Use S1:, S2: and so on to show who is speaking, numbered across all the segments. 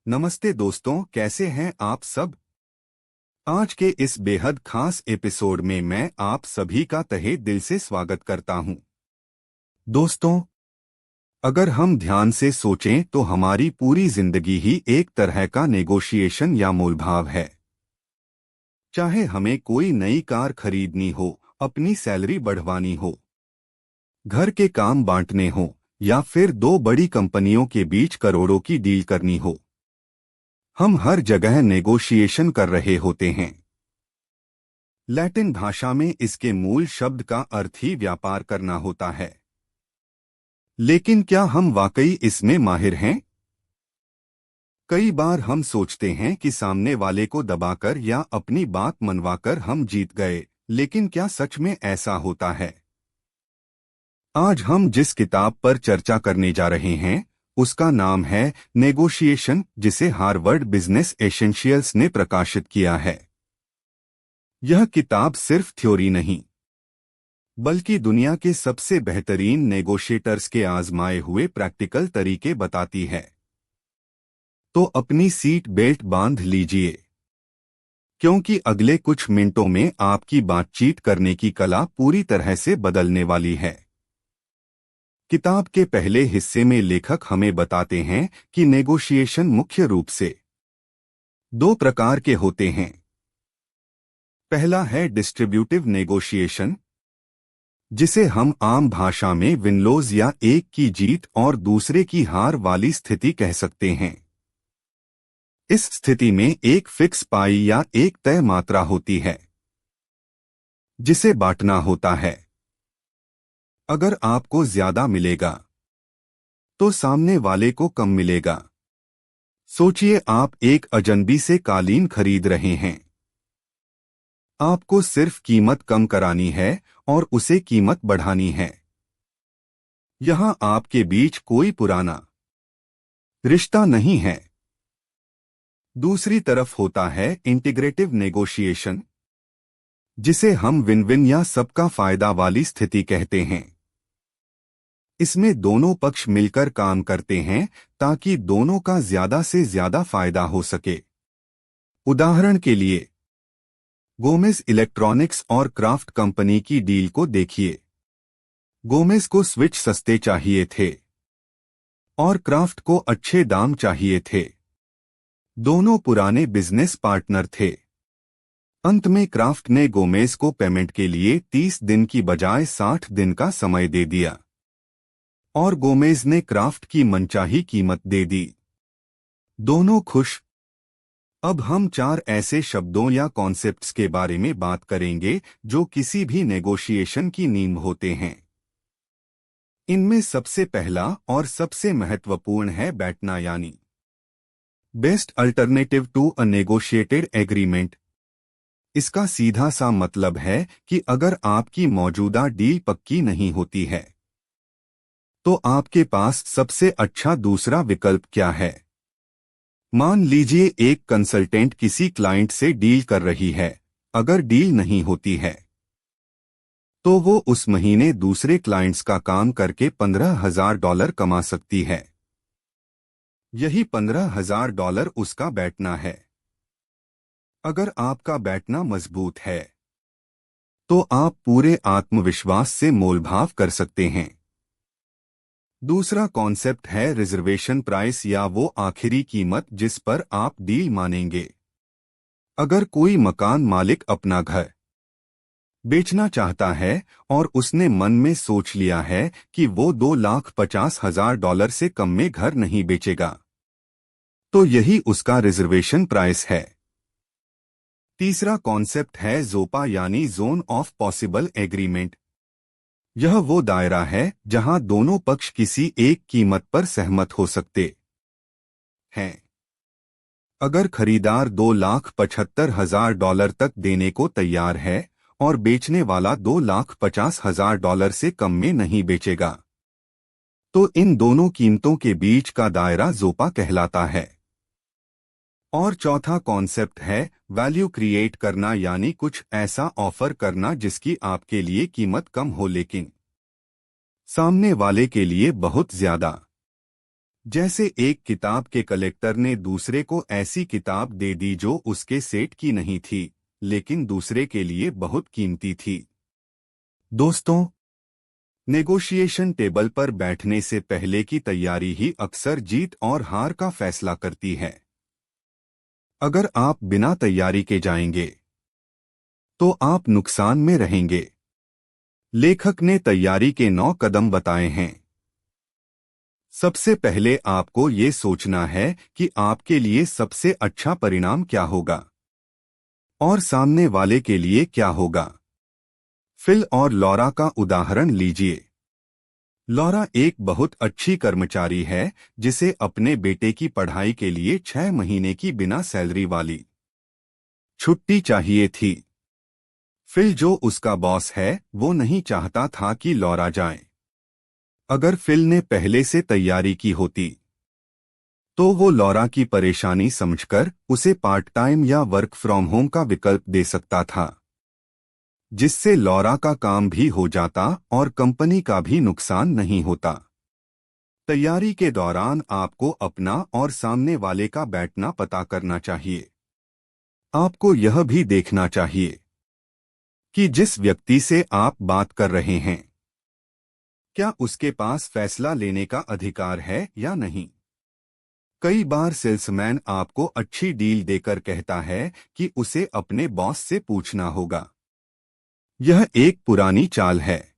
S1: नमस्ते दोस्तों, कैसे हैं आप सब। आज के इस बेहद खास एपिसोड में मैं आप सभी का तहे दिल से स्वागत करता हूं। दोस्तों, अगर हम ध्यान से सोचें तो हमारी पूरी जिंदगी ही एक तरह का नेगोशिएशन या मोलभाव है। चाहे हमें कोई नई कार खरीदनी हो, अपनी सैलरी बढ़वानी हो, घर के काम बांटने हो या फिर दो बड़ी कंपनियों के बीच करोड़ों की डील करनी हो, हम हर जगह नेगोशिएशन कर रहे होते हैं। लैटिन भाषा में इसके मूल शब्द का अर्थ ही व्यापार करना होता है। लेकिन क्या हम वाकई इसमें माहिर हैं? कई बार हम सोचते हैं कि सामने वाले को दबाकर या अपनी बात मनवाकर हम जीत गए, लेकिन क्या सच में ऐसा होता है? आज हम जिस किताब पर चर्चा करने जा रहे हैं, उसका नाम है नेगोशिएशन, जिसे हार्वर्ड बिजनेस एसेंशियल्स ने प्रकाशित किया है। यह किताब सिर्फ थ्योरी नहीं, बल्कि दुनिया के सबसे बेहतरीन नेगोशिएटर्स के आजमाए हुए प्रैक्टिकल तरीके बताती है। तो अपनी सीट बेल्ट बांध लीजिए, क्योंकि अगले कुछ मिनटों में आपकी बातचीत करने की कला पूरी तरह से बदलने वाली है। किताब के पहले हिस्से में लेखक हमें बताते हैं कि नेगोशिएशन मुख्य रूप से दो प्रकार के होते हैं। पहला है डिस्ट्रीब्यूटिव नेगोशिएशन, जिसे हम आम भाषा में विन-लॉस या एक की जीत और दूसरे की हार वाली स्थिति कह सकते हैं। इस स्थिति में एक फिक्स पाई या एक तय मात्रा होती है, जिसे बांटना होता है। अगर आपको ज्यादा मिलेगा, तो सामने वाले को कम मिलेगा। सोचिए, आप एक अजनबी से कालीन खरीद रहे हैं। आपको सिर्फ कीमत कम करानी है और उसे कीमत बढ़ानी है। यहां आपके बीच कोई पुराना रिश्ता नहीं है। दूसरी तरफ होता है इंटीग्रेटिव नेगोशिएशन, जिसे हम विन विन या सबका फायदा वाली स्थिति कहते हैं। इसमें दोनों पक्ष मिलकर काम करते हैं ताकि दोनों का ज्यादा से ज्यादा फायदा हो सके। उदाहरण के लिए, गोमेज इलेक्ट्रॉनिक्स और क्राफ्ट कंपनी की डील को देखिए। गोमेज को स्विच सस्ते चाहिए थे और क्राफ्ट को अच्छे दाम चाहिए थे। दोनों पुराने बिजनेस पार्टनर थे। अंत में क्राफ्ट ने गोमेज को पेमेंट के लिए 30 दिन की बजाय 60 दिन का समय दे दिया और गोमेज ने क्राफ्ट की मनचाही कीमत दे दी। दोनों खुश। अब हम 4 ऐसे शब्दों या कॉन्सेप्ट्स के बारे में बात करेंगे जो किसी भी नेगोशिएशन की नींव होते हैं। इनमें सबसे पहला और सबसे महत्वपूर्ण है बैठना, यानी best alternative to a negotiated agreement. इसका सीधा सा मतलब है कि अगर आपकी मौजूदा डील पक्की नहीं होती है, तो आपके पास सबसे अच्छा दूसरा विकल्प क्या है। मान लीजिए एक कंसल्टेंट किसी क्लाइंट से डील कर रही है। अगर डील नहीं होती है, तो वो उस महीने दूसरे क्लाइंट्स का काम करके $15,000 कमा सकती है। यही $15,000 उसका बैठना है। अगर आपका बैठना मजबूत है, तो आप पूरे आत्मविश्वास से मोलभाव कर सकते हैं। दूसरा कॉन्सेप्ट है रिजर्वेशन प्राइस, या वो आखिरी कीमत जिस पर आप डील मानेंगे। अगर कोई मकान मालिक अपना घर बेचना चाहता है और उसने मन में सोच लिया है कि वो $2,50,000 से कम में घर नहीं बेचेगा, तो यही उसका रिजर्वेशन प्राइस है। तीसरा कॉन्सेप्ट है ज़ोपा, यानी जोन ऑफ पॉसिबल एग्रीमेंट। यह वो दायरा है जहां दोनों पक्ष किसी एक कीमत पर सहमत हो सकते हैं। अगर खरीदार $2,75,000 तक देने को तैयार है और बेचने वाला $2,50,000 से कम में नहीं बेचेगा, तो इन दोनों कीमतों के बीच का दायरा ज़ोपा कहलाता है। और चौथा कॉन्सेप्ट है वैल्यू क्रिएट करना, यानी कुछ ऐसा ऑफर करना जिसकी आपके लिए कीमत कम हो लेकिन सामने वाले के लिए बहुत ज्यादा। जैसे एक किताब के कलेक्टर ने दूसरे को ऐसी किताब दे दी जो उसके सेट की नहीं थी, लेकिन दूसरे के लिए बहुत कीमती थी। दोस्तों, नेगोशिएशन टेबल पर बैठने से पहले की तैयारी ही अक्सर जीत और हार का फैसला करती है। अगर आप बिना तैयारी के जाएंगे, तो आप नुकसान में रहेंगे। लेखक ने तैयारी के 9 कदम बताए हैं। सबसे पहले आपको ये सोचना है कि आपके लिए सबसे अच्छा परिणाम क्या होगा और सामने वाले के लिए क्या होगा। फिल और लॉरा का उदाहरण लीजिए। लॉरा एक बहुत अच्छी कर्मचारी है जिसे अपने बेटे की पढ़ाई के लिए 6 महीने की बिना सैलरी वाली छुट्टी चाहिए थी। फिल, जो उसका बॉस है, वो नहीं चाहता था कि लॉरा जाए। अगर फिल ने पहले से तैयारी की होती, तो वो लॉरा की परेशानी समझकर उसे पार्ट टाइम या वर्क फ्रॉम होम का विकल्प दे सकता था, जिससे लॉरा का काम भी हो जाता और कंपनी का भी नुकसान नहीं होता। तैयारी के दौरान आपको अपना और सामने वाले का बैठना पता करना चाहिए। आपको यह भी देखना चाहिए कि जिस व्यक्ति से आप बात कर रहे हैं, क्या उसके पास फैसला लेने का अधिकार है या नहीं। कई बार सेल्समैन आपको अच्छी डील देकर कहता है कि उसे अपने बॉस से पूछना होगा। यह एक पुरानी चाल है,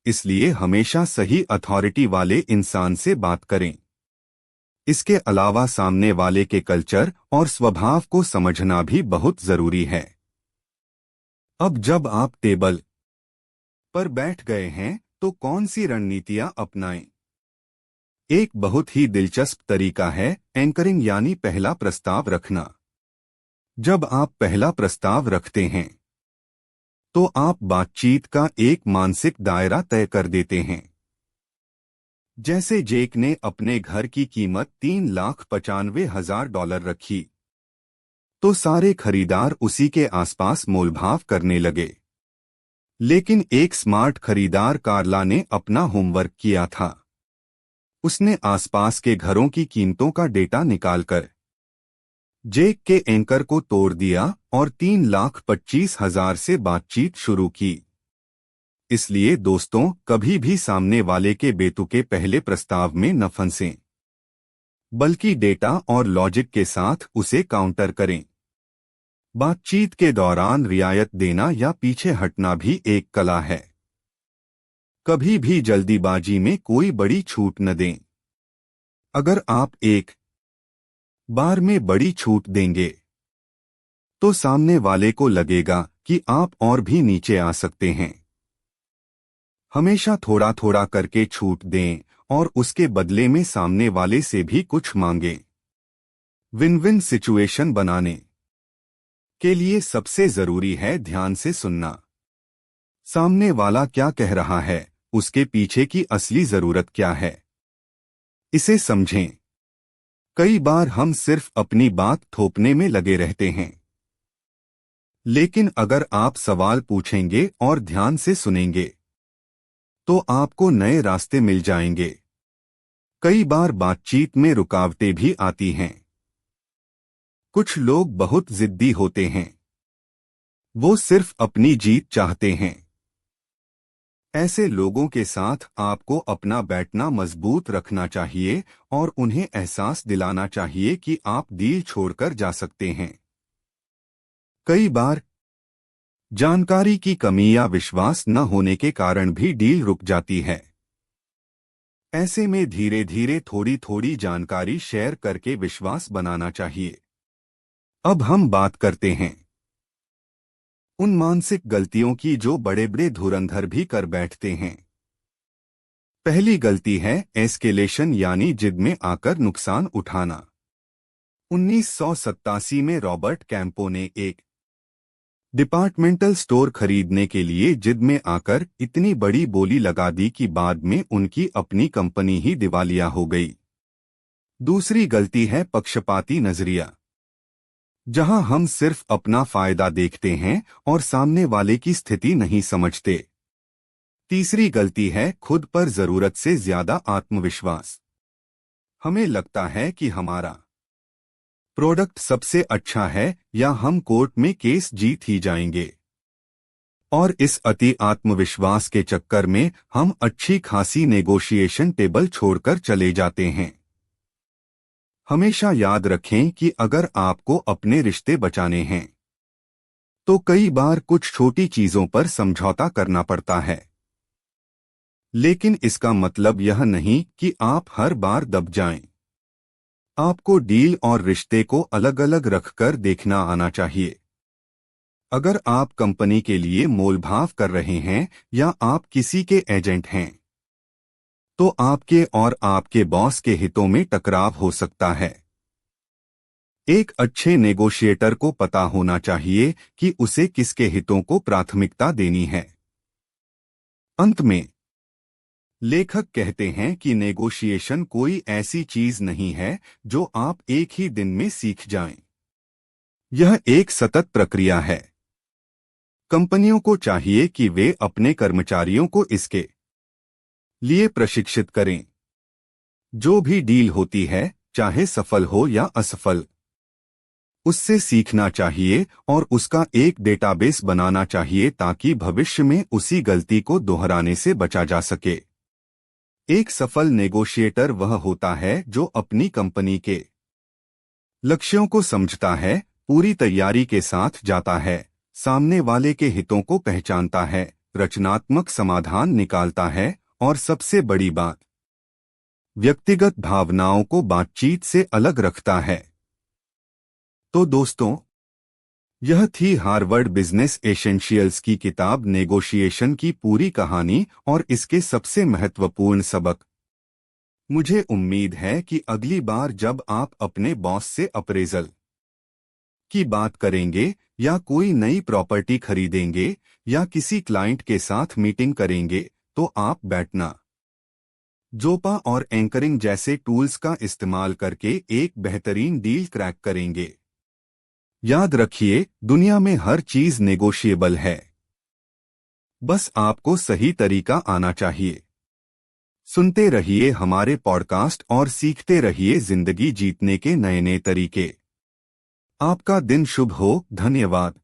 S1: इसलिए हमेशा सही अथॉरिटी वाले इंसान से बात करें। इसके अलावा सामने वाले के कल्चर और स्वभाव को समझना भी बहुत जरूरी है। अब जब आप टेबल पर बैठ गए हैं, तो कौन सी रणनीतियां अपनाएं। एक बहुत ही दिलचस्प तरीका है एंकरिंग, यानी पहला प्रस्ताव रखना। जब आप पहला प्रस्ताव रखते हैं, तो आप बातचीत का एक मानसिक दायरा तय कर देते हैं। जैसे जेक ने अपने घर की कीमत $3,95,000 रखी, तो सारे खरीदार उसी के आसपास मोलभाव करने लगे। लेकिन एक स्मार्ट खरीदार कार्ला ने अपना होमवर्क किया था। उसने आसपास के घरों की कीमतों का डेटा निकालकर जेक के एंकर को तोड़ दिया और 3,25,000 से बातचीत शुरू की। इसलिए दोस्तों, कभी भी सामने वाले के बेतुके पहले प्रस्ताव में न फंसें, बल्कि डेटा और लॉजिक के साथ उसे काउंटर करें। बातचीत के दौरान रियायत देना या पीछे हटना भी एक कला है। कभी भी जल्दीबाजी में कोई बड़ी छूट न दें। अगर आप एक बार में बड़ी छूट देंगे, तो सामने वाले को लगेगा कि आप और भी नीचे आ सकते हैं। हमेशा थोड़ा थोड़ा करके छूट दें और उसके बदले में सामने वाले से भी कुछ मांगें। विन विन सिचुएशन बनाने के लिए सबसे जरूरी है ध्यान से सुनना। सामने वाला क्या कह रहा है, उसके पीछे की असली जरूरत क्या है, इसे समझें। कई बार हम सिर्फ अपनी बात थोपने में लगे रहते हैं, लेकिन अगर आप सवाल पूछेंगे और ध्यान से सुनेंगे, तो आपको नए रास्ते मिल जाएंगे। कई बार बातचीत में रुकावटें भी आती हैं। कुछ लोग बहुत जिद्दी होते हैं, वो सिर्फ अपनी जीत चाहते हैं। ऐसे लोगों के साथ आपको अपना बैठना मजबूत रखना चाहिए और उन्हें एहसास दिलाना चाहिए कि आप डील छोड़कर जा सकते हैं। कई बार जानकारी की कमी या विश्वास न होने के कारण भी डील रुक जाती है। ऐसे में धीरे धीरे थोड़ी थोड़ी जानकारी शेयर करके विश्वास बनाना चाहिए। अब हम बात करते हैं उन मानसिक गलतियों की जो बड़े बड़े धुरंधर भी कर बैठते हैं। पहली गलती है एस्केलेशन, यानी जिद में आकर नुकसान उठाना। 1987 में रॉबर्ट कैंपो ने एक डिपार्टमेंटल स्टोर खरीदने के लिए जिद में आकर इतनी बड़ी बोली लगा दी कि बाद में उनकी अपनी कंपनी ही दिवालिया हो गई। दूसरी गलती है पक्षपाती नजरिया, जहां हम सिर्फ अपना फायदा देखते हैं और सामने वाले की स्थिति नहीं समझते। तीसरी गलती है खुद पर जरूरत से ज्यादा आत्मविश्वास। हमें लगता है कि हमारा प्रोडक्ट सबसे अच्छा है या हम कोर्ट में केस जीत ही जाएंगे। और इस अति आत्मविश्वास के चक्कर में हम अच्छी खासी नेगोशिएशन टेबल छोड़कर चले जाते हैं। हमेशा याद रखें कि अगर आपको अपने रिश्ते बचाने हैं तो कई बार कुछ छोटी चीजों पर समझौता करना पड़ता है, लेकिन इसका मतलब यह नहीं कि आप हर बार दब जाएं। आपको डील और रिश्ते को अलग अलग रखकर देखना आना चाहिए। अगर आप कंपनी के लिए मोलभाव कर रहे हैं या आप किसी के एजेंट हैं तो आपके और आपके बॉस के हितों में टकराव हो सकता है। एक अच्छे नेगोशिएटर को पता होना चाहिए कि उसे किसके हितों को प्राथमिकता देनी है। अंत में लेखक कहते हैं कि नेगोशिएशन कोई ऐसी चीज नहीं है जो आप एक ही दिन में सीख जाएं। यह एक सतत प्रक्रिया है। कंपनियों को चाहिए कि वे अपने कर्मचारियों को इसके लिए प्रशिक्षित करें। जो भी डील होती है, चाहे सफल हो या असफल, उससे सीखना चाहिए और उसका एक डेटाबेस बनाना चाहिए ताकि भविष्य में उसी गलती को दोहराने से बचा जा सके। एक सफल नेगोशिएटर वह होता है जो अपनी कंपनी के लक्ष्यों को समझता है, पूरी तैयारी के साथ जाता है, सामने वाले के हितों को पहचानता है, रचनात्मक समाधान निकालता है और सबसे बड़ी बात, व्यक्तिगत भावनाओं को बातचीत से अलग रखता है। तो दोस्तों, यह थी हार्वर्ड बिजनेस एसेंशियल्स की किताब नेगोशिएशन की पूरी कहानी और इसके सबसे महत्वपूर्ण सबक। मुझे उम्मीद है कि अगली बार जब आप अपने बॉस से अप्रेजल की बात करेंगे या कोई नई प्रॉपर्टी खरीदेंगे या किसी क्लाइंट के साथ मीटिंग करेंगे तो आप बैठना, जोपा और एंकरिंग जैसे टूल्स का इस्तेमाल करके एक बेहतरीन डील क्रैक करेंगे। याद रखिए, दुनिया में हर चीज नेगोशिएबल है, बस आपको सही तरीका आना चाहिए। सुनते रहिए हमारे पॉडकास्ट और सीखते रहिए जिंदगी जीतने के नए नए तरीके। आपका दिन शुभ हो। धन्यवाद।